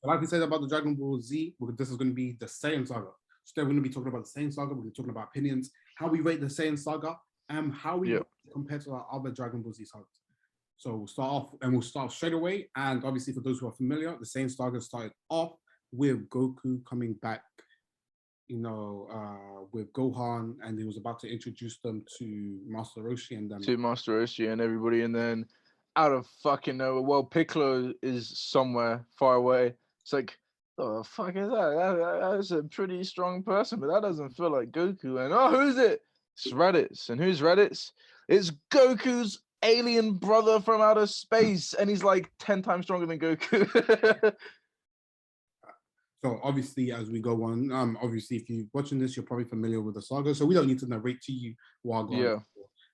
like we said about the Dragon Ball Z, this is going to be the Saiyan Saga. So we're going to be talking about the Saiyan Saga. We're going to be talking about opinions, how we rate the Saiyan Saga, and how we Yeah. compare to our other Dragon Ball Z sagas. So we'll start straight away. And obviously, for those who are familiar, the Saiyan Saga started off with Goku coming back, with Gohan, and he was about to introduce them to Master Roshi, and then To Master Roshi and everybody, and then out of fucking nowhere, well, Piccolo is somewhere far away. It's like, oh, the fuck is that? That's a pretty strong person, but that doesn't feel like Goku. And oh, who's it? It's Raditz. And who's Raditz? It's Goku's alien brother from outer space, and he's like 10 times stronger than Goku. So obviously, as we go on, obviously, if you're watching this, you're probably familiar with the saga, so we don't need to narrate to you while going. Yeah.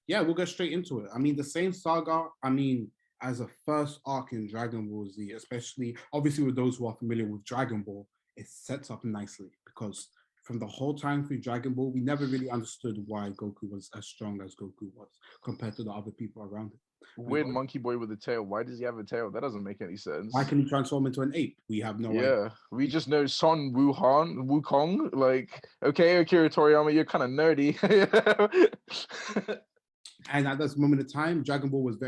Yeah, we'll get straight into it. I mean, the same saga. I mean, as a first arc in Dragon Ball Z, especially obviously with those who are familiar with Dragon Ball, it sets up nicely because from the whole time through Dragon Ball, we never really understood why Goku was as strong as Goku was compared to the other people around him. Weird monkey boy with a tail. Why does he have a tail? That doesn't make any sense. Why can he transform into an ape? We have no idea. Yeah, we just know Son Wukong. Like, okay, Akira Toriyama, you're kind of nerdy. And at this moment in time, Dragon Ball was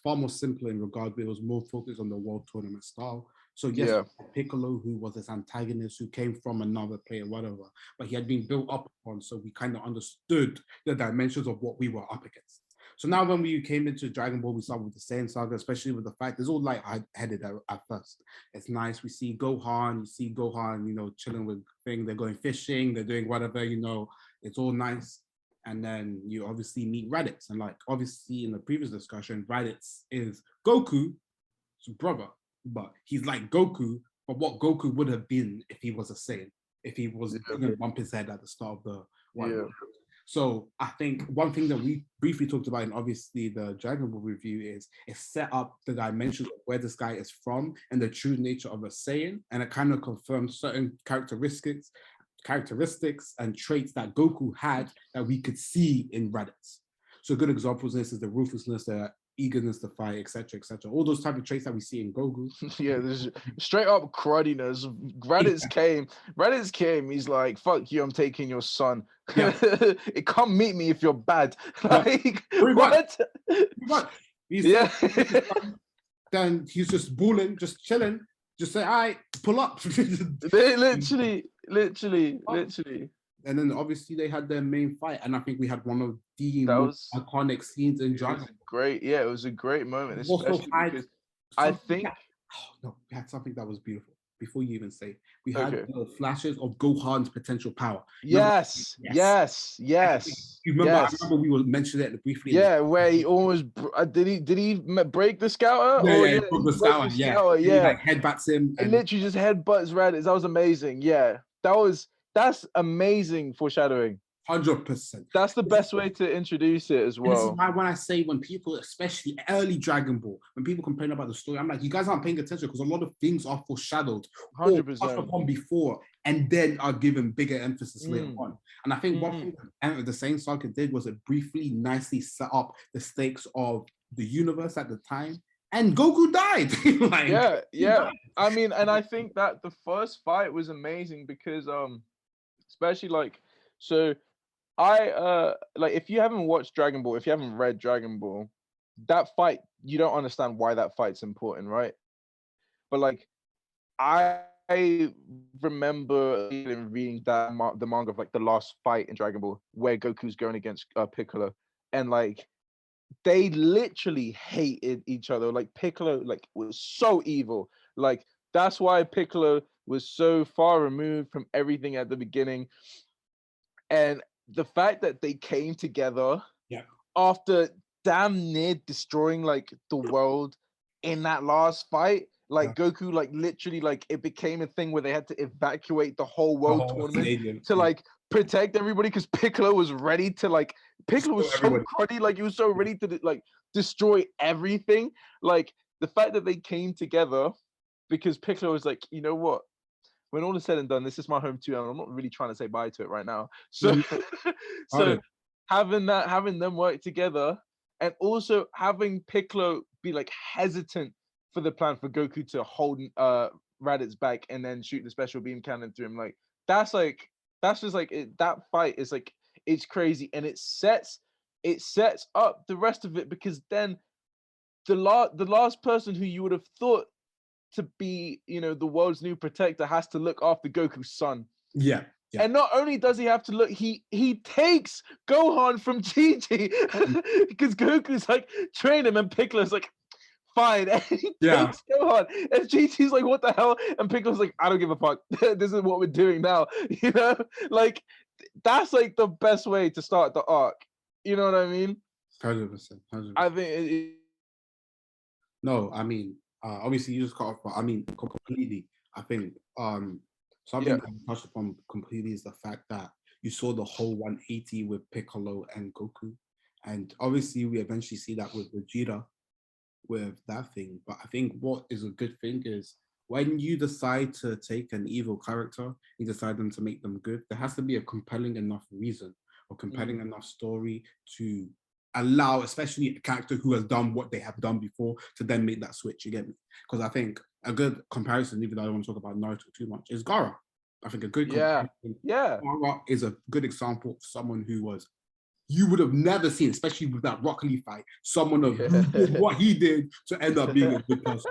far more simpler in regard, but it was more focused on the world tournament style. So yes, Yeah. Piccolo, who was this antagonist who came from another player, whatever, but he had been built up on, so we kind of understood the dimensions of what we were up against. So now when we came into Dragon Ball, we started with the Saiyan Saga, especially with the fact it's all light-headed at first. It's nice. We see Gohan, chilling with things. They're going fishing. They're doing whatever, it's all nice. And then you obviously meet Raditz. And like, obviously in the previous discussion, Raditz is Goku's brother, but he's like Goku, but what Goku would have been if he was a Saiyan, if he didn't bump his head at the start of the one. Yeah. So I think one thing that we briefly talked about in obviously the Dragon Ball review is it set up the dimensions of where this guy is from and the true nature of a Saiyan, and it kind of confirms certain characteristics and traits that Goku had that we could see in Raditz. So good examples of this is the ruthlessness, the eagerness to fight, etc., etc. All those type of traits that we see in Goku. Yeah, there's straight up crudiness. Raditz came. He's like, "Fuck you! I'm taking your son. Yeah. Come meet me if you're bad." Like what? Yeah. Then he's just balling, just chilling. Just say, "All right, pull up." literally. And then obviously they had their main fight, and I think we had one of the most iconic scenes in Dragon Ball. Great, yeah, it was a great moment. Especially because I think we had something that was beautiful. Before you even say, we had the flashes of Gohan's potential power. Yes. You remember? I remember we were mentioning it briefly. Yeah, where he almost did he break the scouter? Yeah, he broke the scouter. Yeah. He like headbutts him. And literally just headbutts Raditz. That was amazing. Yeah, that's amazing foreshadowing. 100%. That's the best way to introduce it as well. This is why when I say when people, especially early Dragon Ball, when people complain about the story, I'm like, you guys aren't paying attention because a lot of things are foreshadowed 100%. or touched upon before and then are given bigger emphasis later on. And I think one thing that the Saiyan Saga did was it briefly, nicely set up the stakes of the universe at the time. And Goku died. Died. I mean, and I think that the first fight was amazing because, especially if you haven't watched Dragon Ball, if you haven't read Dragon Ball, that fight, you don't understand why that fight's important, right? But I remember reading the manga of the last fight in Dragon Ball where Goku's going against Piccolo, and they literally hated each other. Piccolo was so evil. That's why Piccolo was so far removed from everything at the beginning. And the fact that they came together after damn near destroying the world in that last fight, Goku literally it became a thing where they had to evacuate the whole world tournament to protect everybody because Piccolo was ready to Piccolo was so cruddy, he was so ready to destroy everything. The fact that they came together because Piccolo was you know what? When all is said and done, this is my home too, and I'm not really trying to say bye to it right now. So, having them work together, and also having Piccolo be hesitant for the plan for Goku to hold Raditz back and then shoot the special beam cannon through him. Like that's just like that fight is like it's crazy, and it sets up the rest of it, because then the last person who you would have thought to be, the world's new protector has to look after Goku's son. Yeah. Yeah. And not only does he have to look, he takes Gohan from Gigi because Goku's like train him, and Piccolo's like, fine, and he takes Gohan, and Gigi's like, what the hell? And Piccolo's like, I don't give a fuck. This is what we're doing now. Like that's like the best way to start the arc. You know what I mean? 100%. I think. No, I mean, obviously you just cut off, but I mean completely. I think something that I touched upon completely is the fact that you saw the whole 180 with Piccolo and Goku, and obviously we eventually see that with Vegeta, with that thing. But I think what is a good thing is when you decide to take an evil character, you decide them to make them good. There has to be a compelling enough reason or compelling enough story to allow, especially a character who has done what they have done before, to then make that switch. You get me? Because I think a good comparison, even though I don't want to talk about Naruto too much, is Gaara. I think a good comparison. Gaara is a good example of someone who was, you would have never seen, especially with that Rock Lee fight, someone of who did what he did to end up being a good person.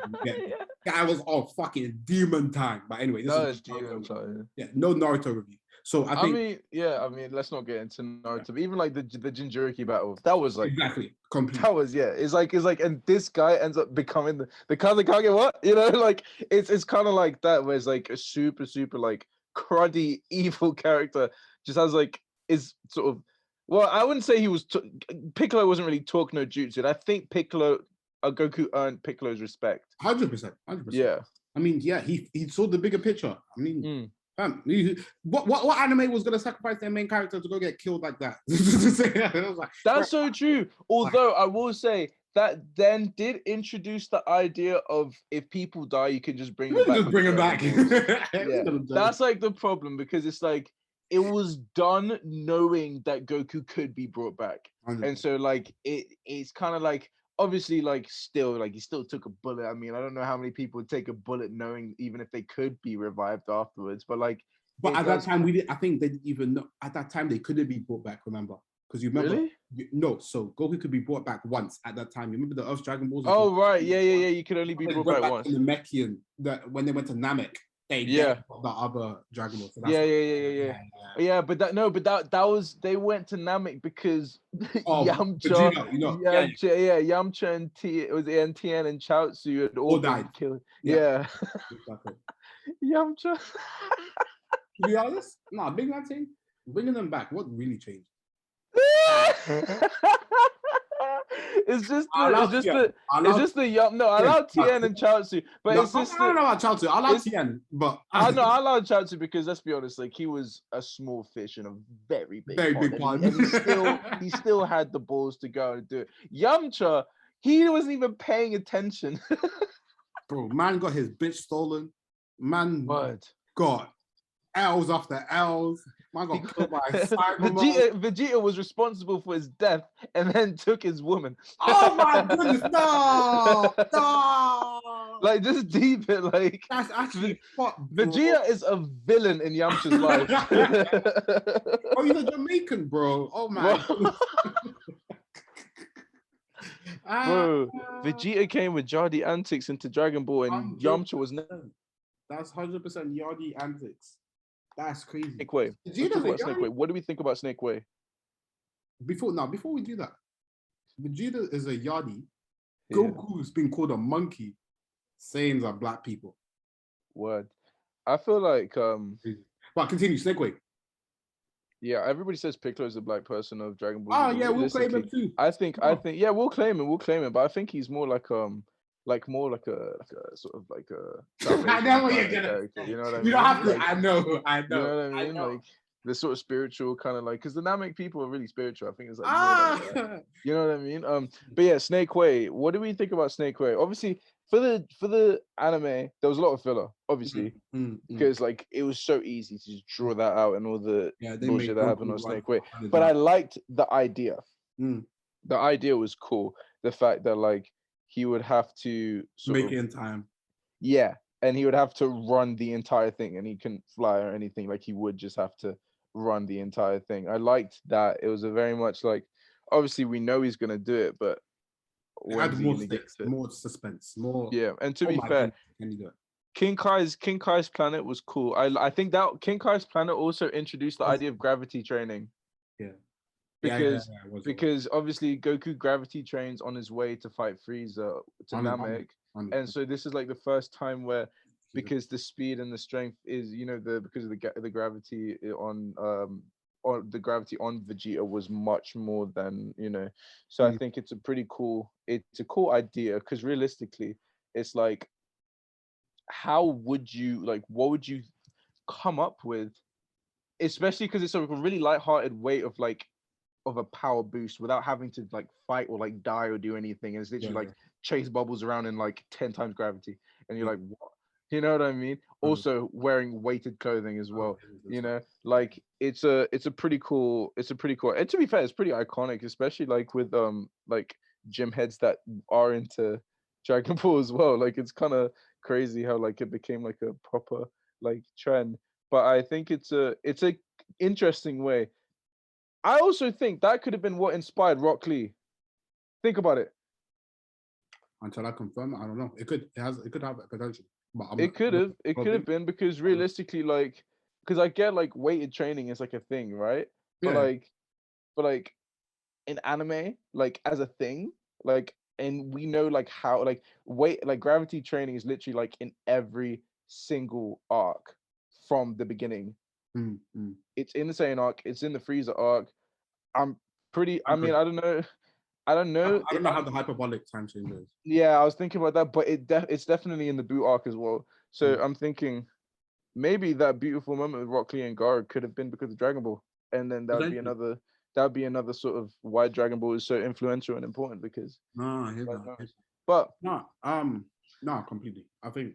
Guy was on fucking demon time. But anyway, this is demon time. Yeah, no Naruto review. So I think, I mean, let's not get into Naruto. But even like the Jinchuriki battle, that was like exactly complete. That was it's like, and this guy ends up becoming the Kazekage. What like it's kind of like that, where it's like a super like cruddy evil character, just has like is sort of. Well, I wouldn't say he was. Piccolo wasn't really talk no jutsu. I think Goku earned Piccolo's respect. 100%. Yeah. I mean, yeah, he saw the bigger picture. I mean, fam, what anime was gonna sacrifice their main character to go get killed like that? That's so true. Although I will say that then did introduce the idea of if people die, you can just bring them back. Just bring them back. That's like the problem, because it's like, it was done knowing that Goku could be brought back. 100%. And so like it's kind of like, obviously like still like he still took a bullet. I mean, I don't know how many people would take a bullet knowing even if they could be revived afterwards. But like, at that time I think they didn't even know. At that time they couldn't be brought back. Remember? Because you remember? Really? No. So Goku could be brought back once at that time. You remember the Earth Dragon Balls? Oh right, yeah. You could only be brought back once. In the Mechian, when they went to Namek. The other Dragon Ball. So Yeah, but that was, they went to Namek because Yamcha, Vegeta, Yamcha and Tien and Chaozu had all died. Killed. Yeah. Yamcha. To be honest, Big Man thing, bringing them back, what really changed? It's just the I allow Tien and Chaozu, but it's just I don't know about Chaozu. I allow Tien, but I allow Chaozu because let's be honest, like he was a small fish in a very big pond, and he still had the balls to go and do it. Yamcha, he wasn't even paying attention. Bro, man got his bitch stolen. Man got L's after L's. Man got killed by a Cyberman. Vegeta was responsible for his death and then took his woman. Oh my goodness, no! Like, just deep it, like... That's actually fucked, Vegeta is a villain in Yamcha's life. Oh, he's a Jamaican, bro. Oh my goodness. Bro, Vegeta came with Yardy antics into Dragon Ball, and Yamcha was... That's 100% Yardy antics. That's crazy. Snake Way. What do we think about Snake Way? Before we do that, Vegeta is a Yardie. Goku's been called a monkey. Saiyans are black people. Word. I feel like But continue, Snake Way. Yeah, everybody says Piccolo is a black person of Dragon Ball. Oh yeah, we'll claim him too. I think yeah, we'll claim him, but I think he's more like more like a sort of like a I know what you're gonna character, you know what I mean? You don't have to. Like, I know. You know what I mean? Like the sort of spiritual kind of like, because the Namek people are really spiritual. I think it's like you know what I mean? But yeah, Snake Way. What do we think about Snake Way? Obviously, for the anime, there was a lot of filler, obviously, because like it was so easy to just draw that out and all the bullshit that happened on Snake Way. But I liked the idea. The idea was cool. The fact that like he would have to make it in time. Yeah, and he would have to run the entire thing, and he couldn't fly or anything. Like he would just have to run the entire thing. I liked that. It was a very much like, obviously we know he's gonna do it, but It when's had he more gonna get stakes, to? more suspense, more. Yeah, and to Oh be my fair, goodness, can you do it? King Kai's planet was cool. I think that King Kai's planet also introduced the idea of gravity training, Yeah, because It was. because obviously Goku gravity trains on his way to fight Frieza to Namek, and so this is like the first time where, because the speed and the strength is, because of the gravity or the gravity on Vegeta was much more than, so I think it's a cool idea, because realistically it's like, how would you, like, what would you come up with, especially because it's a really lighthearted way of like, of a power boost without having to like fight or like die or do anything. And it's literally like chase bubbles around in like 10 times gravity. And you're like, what? You know what I mean? Also wearing weighted clothing as well. Like it's a pretty cool, and to be fair, it's pretty iconic, especially like with like gym heads that are into Dragon Ball as well. Like it's kind of crazy how like it became like a proper like trend. But I think it's a interesting way. I also think that could have been what inspired Rock Lee. Think about it. Until I confirm, I don't know. It could have a potential, but It could have been, because realistically, like, because I get like weighted training is like a thing, right? But yeah, like in anime, like as a thing, like, and we know like how like weight, like gravity training is literally like in every single arc from the beginning. It's in the Saiyan arc, it's in the Frieza arc. I'm pretty. I mean, I don't know. I don't know. I don't know how the hyperbolic time change is. Yeah, I was thinking about that, but it's definitely in the boot arc as well. So I'm thinking maybe that beautiful moment with Rock Lee and Gar could have been because of Dragon Ball, and then that would be another sort of why Dragon Ball is so influential and important, because. No, I hear that. But no, completely. I think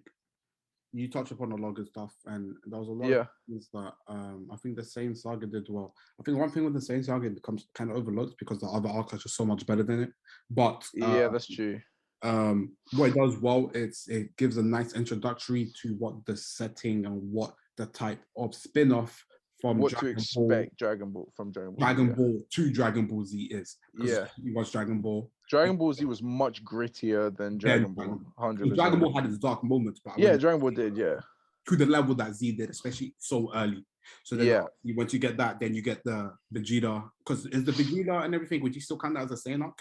you touched upon a lot of good stuff, and there was a lot of things that I think the Saiyan Saga did well. I think one thing with the Saiyan Saga, it becomes kind of overlooked because the other arcs are just so much better than it. But yeah, that's true. what it does well, it gives a nice introductory to what the setting and what the type of spin-off from what to expect Dragon Ball from Dragon Ball to Dragon Ball Z is. Yeah, you watch Dragon Ball. Dragon Ball Z was much grittier than Dragon Ball. 100%. Dragon Ball had its dark moments, but Dragon Ball did, to the level that Z did, especially so early. So then once you get that, then you get the Vegeta, because is the Vegeta and everything, would you still count that as a Saiyan arc?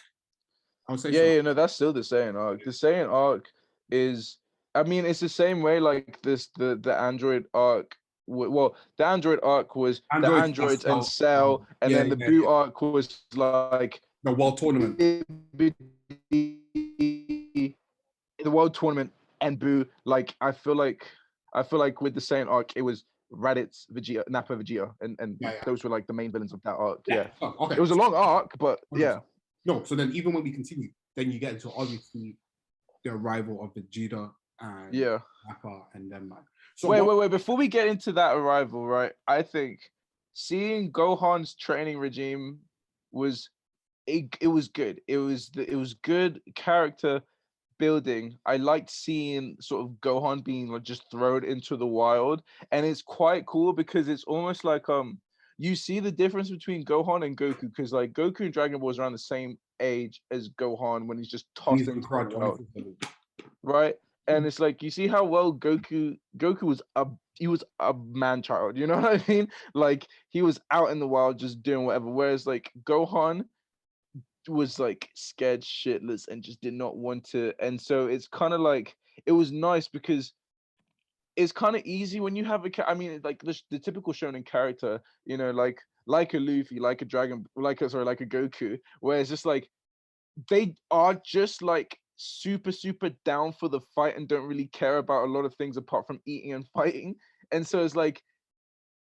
I would say so. No, that's still the Saiyan arc. The Saiyan arc is, I mean, it's the same way like this, the Android arc. Well, the Android arc was the androids and Cell, and then the Boo arc was like the World Tournament. The World Tournament and Boo. Like I feel like with the Saiyan arc, it was Raditz, Vegeta, Nappa, Vegeta, and those were like the main villains of that arc. Yeah. Okay. It was a long arc, but yeah. No, so then even when we continue, then you get into obviously the arrival of Vegeta and Nappa and then man. So wait. Before we get into that arrival, right? I think seeing Gohan's training regime was it was good. It was good character building. I liked seeing sort of Gohan being like just thrown into the wild, and it's quite cool because it's almost like you see the difference between Gohan and Goku, because like Goku and Dragon Ball is around the same age as Gohan when he's just tossed into the wild, right? And it's like you see how well Goku was a man child, you know what I mean? Like he was out in the wild just doing whatever, whereas like Gohan was like scared shitless and just did not want to. And so it's kind of like, it was nice because it's kind of easy when you have I mean, like the typical shonen character, like a Luffy, like a like a Goku, where it's just like they are just like super down for the fight and don't really care about a lot of things apart from eating and fighting. And so it's like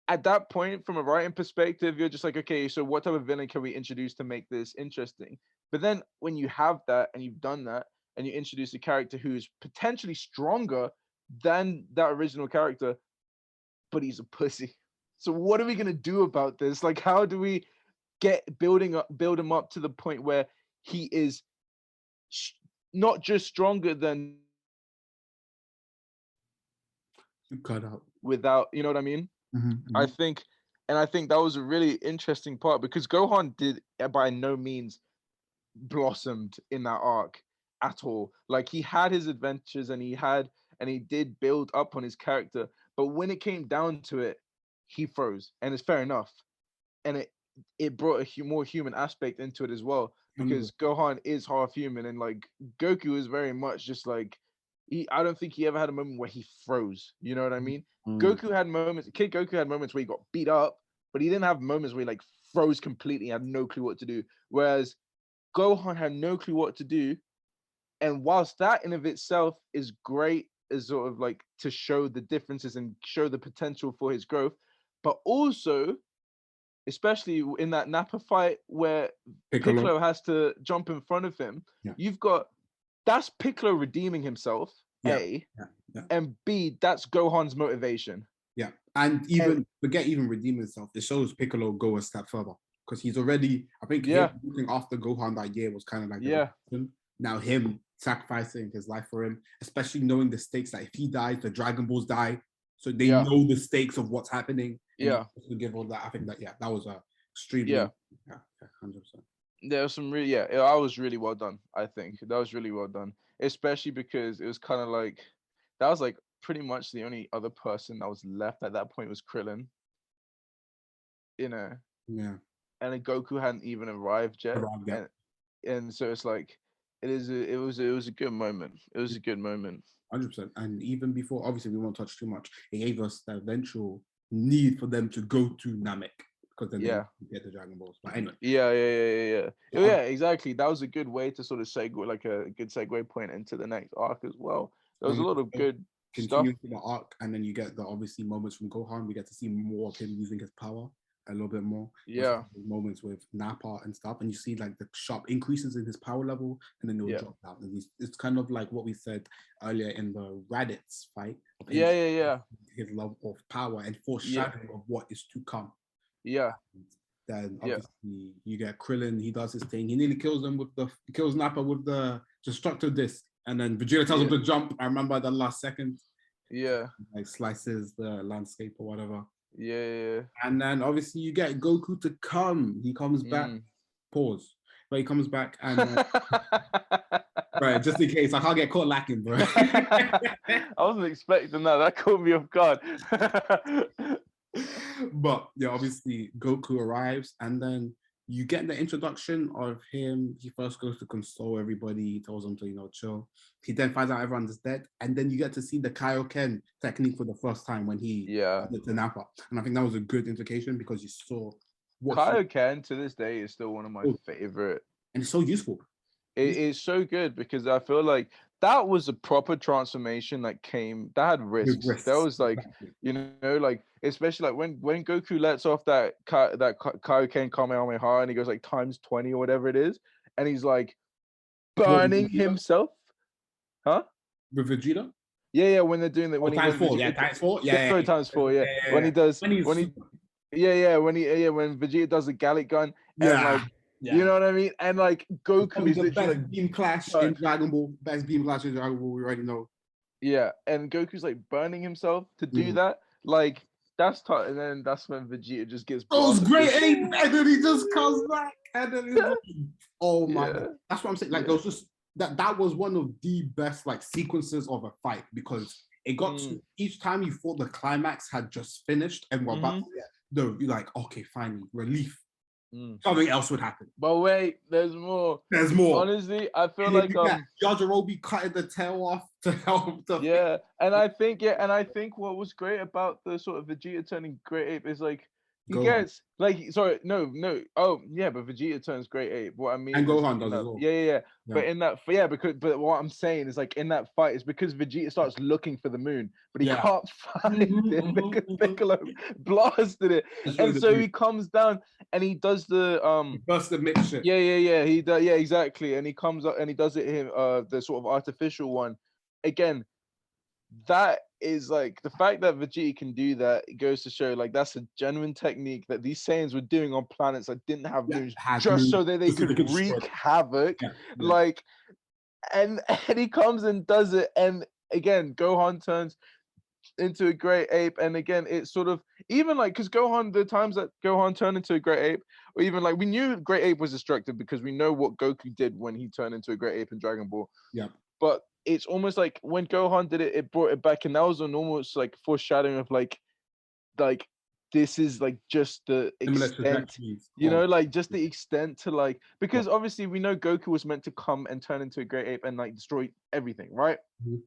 at that point, from a writing perspective, you're just like, okay, so what type of villain can we introduce to make this interesting? But then when you have that and you've done that and you introduce a character who's potentially stronger than that original character, but he's a pussy. So what are we gonna do about this? Like, how do we build him up to the point where he is not just stronger than Cut out. without, you know what I mean? I think, and I think that was a really interesting part because Gohan did by no means blossomed in that arc at all. Like he had his adventures and he did build up on his character, but when it came down to it, he froze, and it's fair enough. And it brought a more human aspect into it as well because Gohan is half human, and like Goku is very much just like I don't think he ever had a moment where he froze. You know what I mean? Goku had moments. Kid Goku had moments where he got beat up, but he didn't have moments where he like froze completely, had no clue what to do. Whereas Gohan had no clue what to do, and whilst that in of itself is great, is sort of like to show the differences and show the potential for his growth, but also, especially in that Nappa fight where Piccolo has to jump in front of him, you've got that's Piccolo redeeming himself, A, and B, that's Gohan's motivation. Yeah, and even forget even redeeming himself. It shows Piccolo go a step further because he's already. I think him looking after Gohan that year was kind of like now him sacrificing his life for him, especially knowing the stakes that if he dies, the Dragon Balls die, so they know the stakes of what's happening. To give all that, I think that that was a extremely 100%. There was some really I was really well done. I think that was really well done, especially because it was kind of like that was like pretty much the only other person that was left at that point was Krillin. You know. Yeah. And then Goku hadn't even arrived yet. And so it's like it was a good moment. It was a good moment. 100%. And even before, obviously, we won't touch too much. It gave us the eventual need for them to go to Namek because then they get the Dragon Balls. But anyway. Yeah, exactly. That was a good way to sort of segue, like a good segue point into the next arc as well. There was a lot of good stuff. Continue the arc, and then you get the obviously moments from Gohan. We get to see more of him using his power a little bit more. Moments with Nappa and stuff, and you see like the sharp increases in his power level, and then they'll drop down. And it's kind of like what we said earlier in the Raditz fight. His love of power and foreshadowing of what is to come. Then obviously you get Krillin. He does his thing. He nearly kills him kills Nappa with the destructive disc, and then Vegeta tells him to jump. I remember the last second. Like slices the landscape or whatever. And then obviously you get Goku to come. He comes back. Pause. But he comes back and right, just in case I can't get caught lacking, bro. I wasn't expecting that. That caught me off guard. But obviously Goku arrives, and then you get the introduction of him. He first goes to console everybody. He tells them to, chill. He then finds out everyone's dead. And then you get to see the Kaioken technique for the first time when he did the Nappa. And I think that was a good indication because you saw what Kaioken to this day is still one of my favorite. And it's so useful. It is so good because I feel like that was a proper transformation that had risks. That was like, like especially like when Goku lets off that Kaioken Kamehameha and he goes like times 20 or whatever it is, and he's like burning himself. Huh? With Vegeta? Yeah, when they're doing that. When times 4, times 4? Times 4, yeah. When Vegeta does the Gallic gun and like you know what I mean? And like Goku is the best beam clash in Dragon Ball. Best beam clash in Dragon Ball, we already know. Yeah, and Goku's like burning himself to do that. Like that's and then that's when Vegeta just gets great ape, and then he just comes back, and then he's like, oh my god. That's what I'm saying. Like those just that was one of the best like sequences of a fight because it got to each time you thought the climax had just finished and we're about to you're like, okay, finally, relief. Something else would happen. But wait, there's more. There's more. Honestly, I feel like Yajirobe cutting the tail off to help. And I think what was great about the sort of Vegeta turning Great Ape is like he gets like but Vegeta turns Great Ape. What I mean, and Gohan does as well. Yeah. But in that, but what I'm saying is like in that fight is because Vegeta starts looking for the moon, but he can't find it because Piccolo blasted it, and so he comes down and he does the burst the mixture. Yeah. He does, exactly, and he comes up and he does it the sort of artificial one. Again, that is like the fact that Vegeta can do that. It goes to show like that's a genuine technique that these Saiyans were doing on planets that didn't have moons, just so that they could wreak havoc. Like, and he comes and does it, and again, Gohan turns. into a great ape, and again, it's sort of even like because Gohan, the times that Gohan turned into a great ape, or even like we knew great ape was destructive because we know what Goku did when he turned into a great ape in Dragon Ball. Yeah. But it's almost like when Gohan did it, it brought it back, and that was an almost like foreshadowing of like this is like just the Similar extent, trajectories you of- know, like just the extent to like because obviously we know Goku was meant to come and turn into a great ape and like destroy everything, right? Mhm.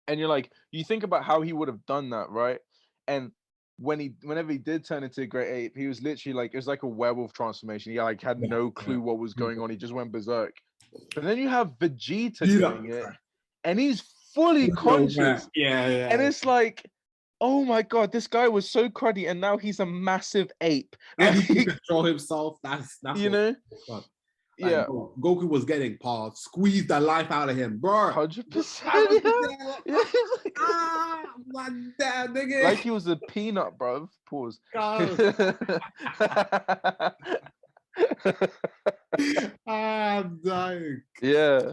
And you're like, you think about how he would have done that, right? And whenever he did turn into a great ape, he was literally like, it was like a werewolf transformation. He like had no clue what was going on. He just went berserk. But then you have Vegeta doing it, and he's fully conscious. Yeah. And it's like, oh my god, this guy was so cruddy, and now he's a massive ape. And he can control himself. That's you know. Like, Yeah, bro, Goku was getting paused, squeezed the life out of him, bro. 100%. Yeah. My dad, nigga. Like he was a peanut, bro. Pause. I'm dying. Yeah,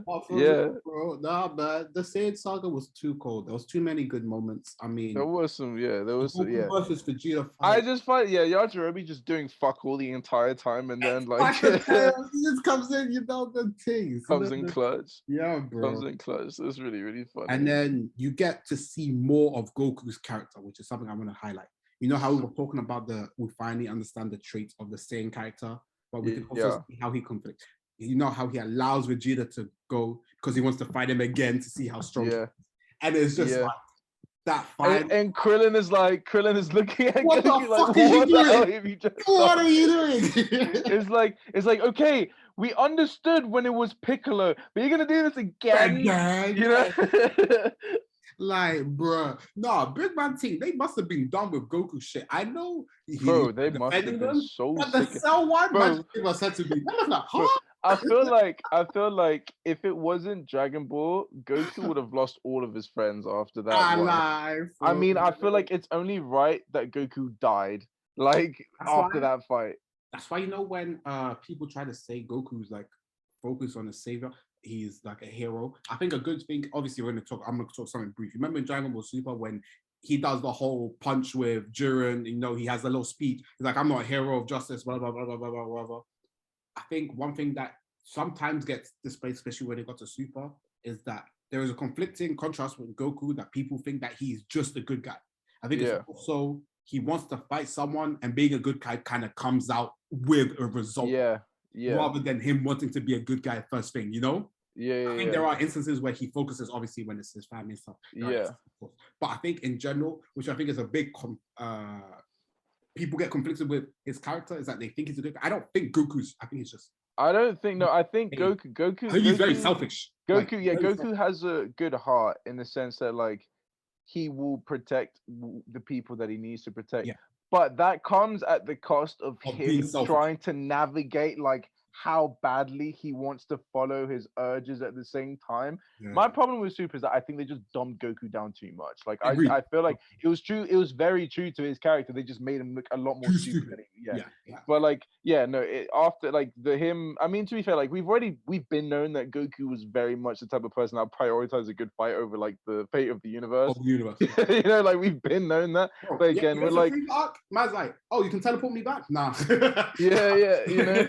Bro. Nah, man. The Saiyan saga was too cold. There was too many good moments. I mean, there was some. Yeah, there was some. Yeah. versus Vegeta fight. I just find Yajirobe just doing fuck all the entire time, and then like he just comes in, you know, the things. comes in clutch. Yeah, bro. Comes in clutch. That's really, really funny. And then you get to see more of Goku's character, which is something I'm going to highlight. You know how we were talking about we finally understand the traits of the Saiyan character, but we can also see how he conflicts. You know how he allows Vegeta to go because he wants to fight him again to see how strong he is. And it's just like that fight. And Krillin is looking at what Goku the like, fuck are you doing? What are you doing? It's like, okay, we understood when it was Piccolo, but you're gonna do this again? You know? Like, bruh, no, Big Man team, they must have been done with Goku shit. I know, bro, they must have been so but sick. The Cell One match was said to be. Like, huh? I feel like if it wasn't Dragon Ball, Goku would have lost all of his friends after that. I mean, I feel like it's only right that Goku died, like after that fight. That's why, you know, when people try to say Goku's like focused on a savior, he's like a hero. I think a good thing, obviously, I'm gonna talk something brief. Remember in Dragon Ball Super when he does the whole punch with Jiren, you know, he has a little speech. He's like, I'm not a hero of justice, blah, blah, blah, blah, blah, blah, blah. I think one thing that sometimes gets displayed, especially when they got to Super, is that there is a conflicting contrast with Goku that people think that he's just a good guy. I think it's also he wants to fight someone, and being a good guy kind of comes out with a result. Rather than him wanting to be a good guy first thing, you know? I think there are instances where he focuses, obviously, when it's his family and stuff. But I think in general, which I think is a big people get conflicted with his character, is that they think he's a good guy. I don't think Goku's. I think he's just. I don't think. No, I think Goku. He's very selfish. Goku has a good heart in the sense that like he will protect the people that he needs to protect. But that comes at the cost of him trying to navigate like how badly he wants to follow his urges at the same time. My problem with Super is that I think they just dumbed Goku down too much. Like I feel like it was true. It was very true to his character. They just made him look a lot more stupid. But like, after like I mean, to be fair, like we've been known that Goku was very much the type of person that prioritized a good fight over like the fate of the universe. You know, like we've been known that. But again, we're like, man's like, oh, you can teleport me back? Nah. You know.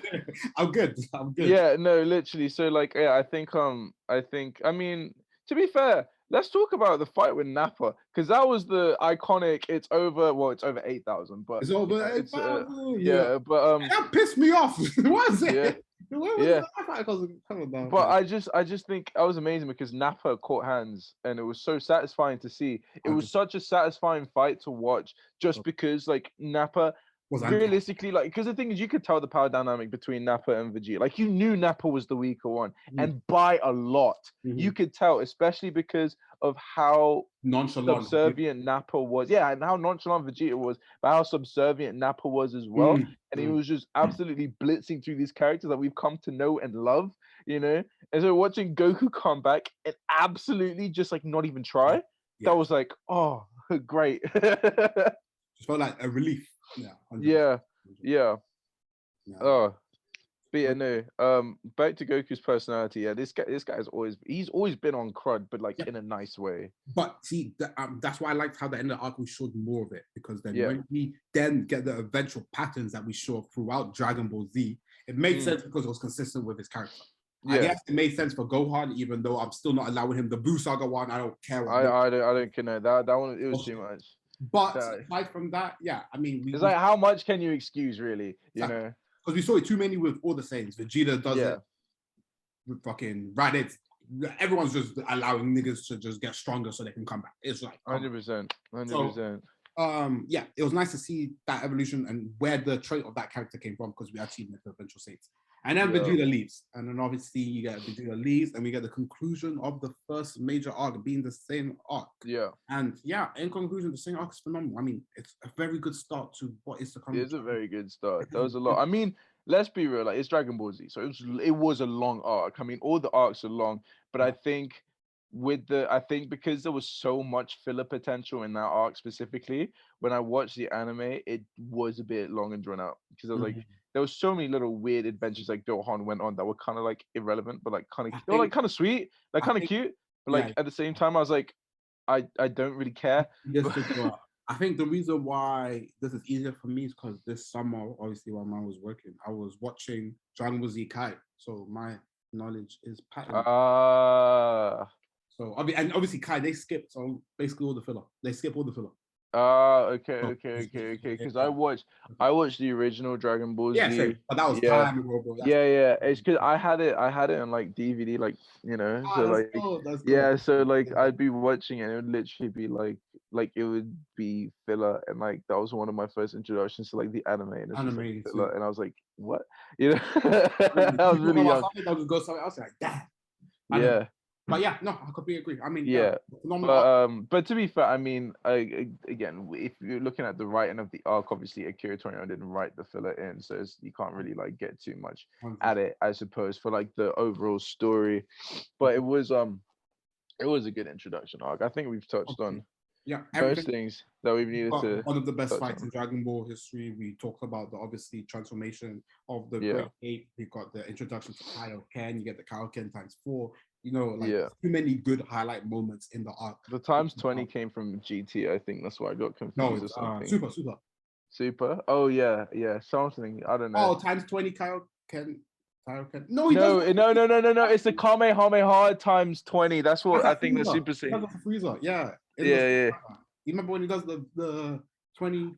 I'm good. Yeah, no, literally. So like, I think, I mean, to be fair, let's talk about the fight with Nappa, because that was the iconic. It's over 8,000, but it's over 8,000. But that pissed me off. What is it? But I just think I was amazing because Nappa caught hands, and it was so satisfying to see. It was such a satisfying fight to watch, just because like Nappa. Realistically, like, because the thing is, you could tell the power dynamic between Nappa and Vegeta. Like, you knew Nappa was the weaker one, and by a lot, you could tell, especially because of how nonchalant subservient Nappa was. Yeah, and how nonchalant Vegeta was, but how subservient Nappa was as well. And he was just absolutely blitzing through these characters that we've come to know and love, you know. And so watching Goku come back and absolutely just like not even try, that was like, oh, great. Just felt like a relief. Yeah. 100%. Yeah. Oh. But yeah, no. Back to Goku's personality. Yeah, this guy he's always been on crud, but like Yeah. in a nice way. But see, that's why I liked how the end of the arc we showed more of it, because then Yeah. when we then get the eventual patterns that we saw throughout Dragon Ball Z, it made sense because it was consistent with his character. I Yeah. guess it made sense for Gohan, even though I'm still not allowing him the Buu Saga one. I don't care what. I don't care. No, that one it was too bullshit. much. But That, aside from that, yeah, I mean, it's like how much can you excuse, really? You exactly. know? Because we saw it too many with all the Saiyans. Vegeta does Yeah. it with fucking Raditz. Everyone's just allowing niggas to just get stronger so they can come back. It's like 100%. So, yeah, it was nice to see that evolution and where the trait of that character came from, because we had seen the eventual states. And then Vegeta leaves, and then obviously you get Vegeta leaves, and we get the conclusion of the first major arc being the same arc. Yeah. And yeah, in conclusion, the same arc is phenomenal. I mean, it's a very good start to what is to come. It's a very good start. That was a lot. I mean, let's be real. Like, it's Dragon Ball Z, so it was a long arc. I mean, all the arcs are long, but I think because there was so much filler potential in that arc specifically, when I watched the anime, it was a bit long and drawn out, because I was like, there was so many little weird adventures like Gohan went on that were kind of like irrelevant, but like kind of they were like kind of sweet, like kind of cute, but like at the same time I was like, I don't really care. I think the reason why this is easier for me is because this summer, obviously while mine was working, I was watching Dragon Ball Z Kai, so my knowledge is patterned. So obviously Kai, they skipped on basically all the filler. They skip all the filler. Okay. Because I watched the original Dragon Ball Z. Yeah, same. But that was time ago, bro. Yeah. It's because I had it on like DVD, like, you know. So like, that's yeah. So like, I'd be watching it, and it would literally be like it would be filler, and like that was one of my first introductions to like the anime, and it's just like filler, and I was like, what? You know, I was really young. I would go somewhere else like that. Yeah. But yeah, no, I completely agree. I mean, yeah, but to be fair, I mean, again, if you're looking at the writing of the arc, obviously Akira Toriyama didn't write the filler in, so you can't really like get too much at it, I suppose, for like the overall story. But it was a good introduction arc. I think we've touched on most things that we've needed to. One of the best fights in Dragon Ball history. We talked about the obviously transformation of the Great Ape. We got the introduction to Kaioken. You get the Kaioken × 4. You know, like too many good highlight moments in the arc. The ×20 came from GT, I think. That's why I got confused. No, it's Super. Oh yeah, something. I don't know. Oh, ×20 Kaioken. No, No. It's the Kamehameha ×20. That's what I think the Super Saiyan. That's Frieza. Yeah. Yeah. You remember when he does the 20?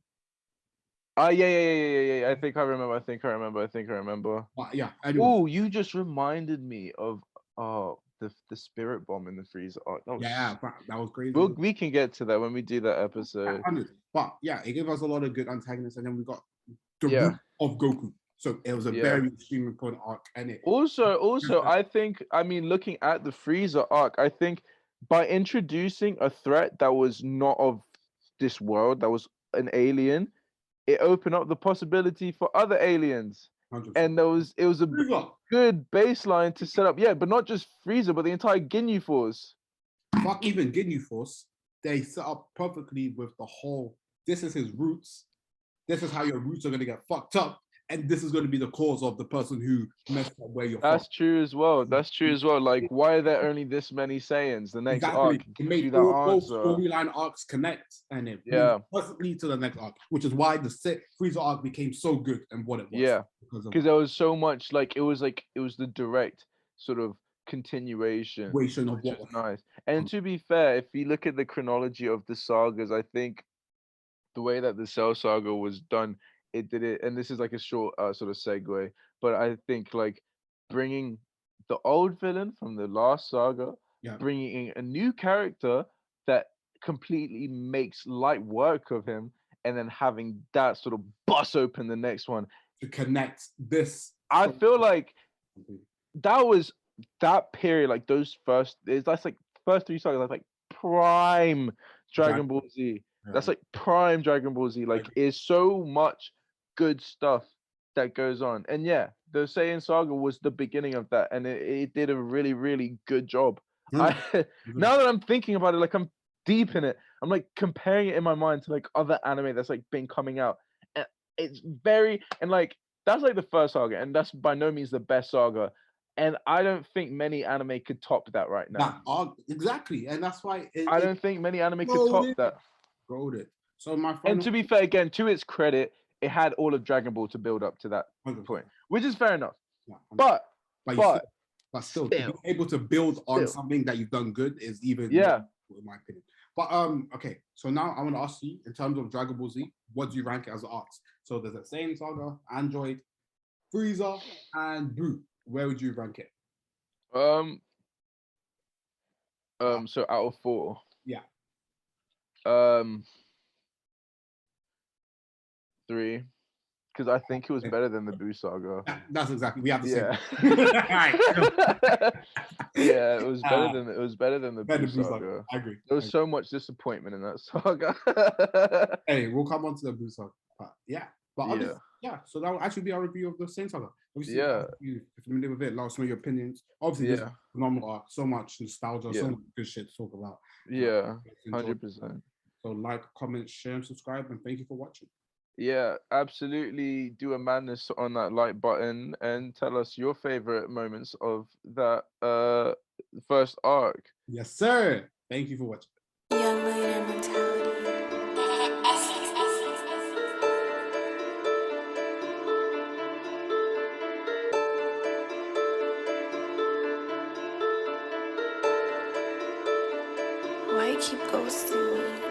Yeah. I think I remember. Yeah. Anyway. Oh, you just reminded me of the spirit bomb in the Frieza arc. That was crazy. We can get to that when we do that episode. But yeah, it gave us a lot of good antagonists, and then we got the root of Goku. So it was a very extremely important arc, and it also I think, I mean, looking at the Frieza arc, I think by introducing a threat that was not of this world, that was an alien, it opened up the possibility for other aliens. 100%. And it was a good baseline to set up, but not just Frieza, but the entire Ginyu Force. Fuck even Ginyu Force. They set up perfectly with the whole, this is his roots. This is how your roots are going to get fucked up. And this is going to be the cause of the person who messed up where you're from. That's true as well. Like, why are there only this many Saiyans? The next arc, it made both storyline arcs connect, and it perfectly to the next arc, which is why the Frieza arc became so good and what it was. Yeah, because there was so much, it was the direct sort of continuation of what was nice. And to be fair, if you look at the chronology of the sagas, I think the way that the Cell Saga was done, it did it, and this is like a short sort of segue, but I think like bringing the old villain from the last saga, bringing in a new character that completely makes light work of him, and then having that sort of bust open the next one to connect this. I feel like that period, like that's like first 3 sagas, that's like prime Dragon Ball Z. That's like prime Dragon Ball Z. Like, is so much good stuff that goes on, and the Saiyan Saga was the beginning of that, and it did a really, really good job. Now that I'm thinking about it, like I'm deep in it, I'm like comparing it in my mind to like other anime that's like been coming out, and it's very, and like That's like the first saga, and that's by no means the best saga. And I don't think many anime could top that right now. That arc, exactly, and that's why I don't think many anime could top that. Goaded. So my And final to be fair, again, to its credit, it had all of Dragon Ball to build up to that 100%. point, which is fair enough. Yeah, But still, to be able to build on something that you've done good is even more, in my opinion. But okay, so now I want to ask you, in terms of Dragon Ball Z, what do you rank it as arcs? So there's a Saiyan Saga, Android, Frieza, and Boo. Where would you rank it? So out of 4, yeah, 3, because I think it was better than the Boo saga. That's exactly, we have the same. Yeah, it was better than the Boo saga. I agree. There was so much disappointment in that saga. Hey, we'll come on to the Boo saga. But so that will actually be our review of the Saiyan Saga. Obviously, if you're familiar with it, let us know your opinions. Obviously, this is phenomenal arc, so much nostalgia, so much good shit to talk about. 100%. So like, comment, share, and subscribe, and thank you for watching. Yeah, absolutely. Do a madness on that like button and tell us your favorite moments of that first arc. Yes, sir. Thank you for watching. Young millionaire mentality. Why you keep ghosting me?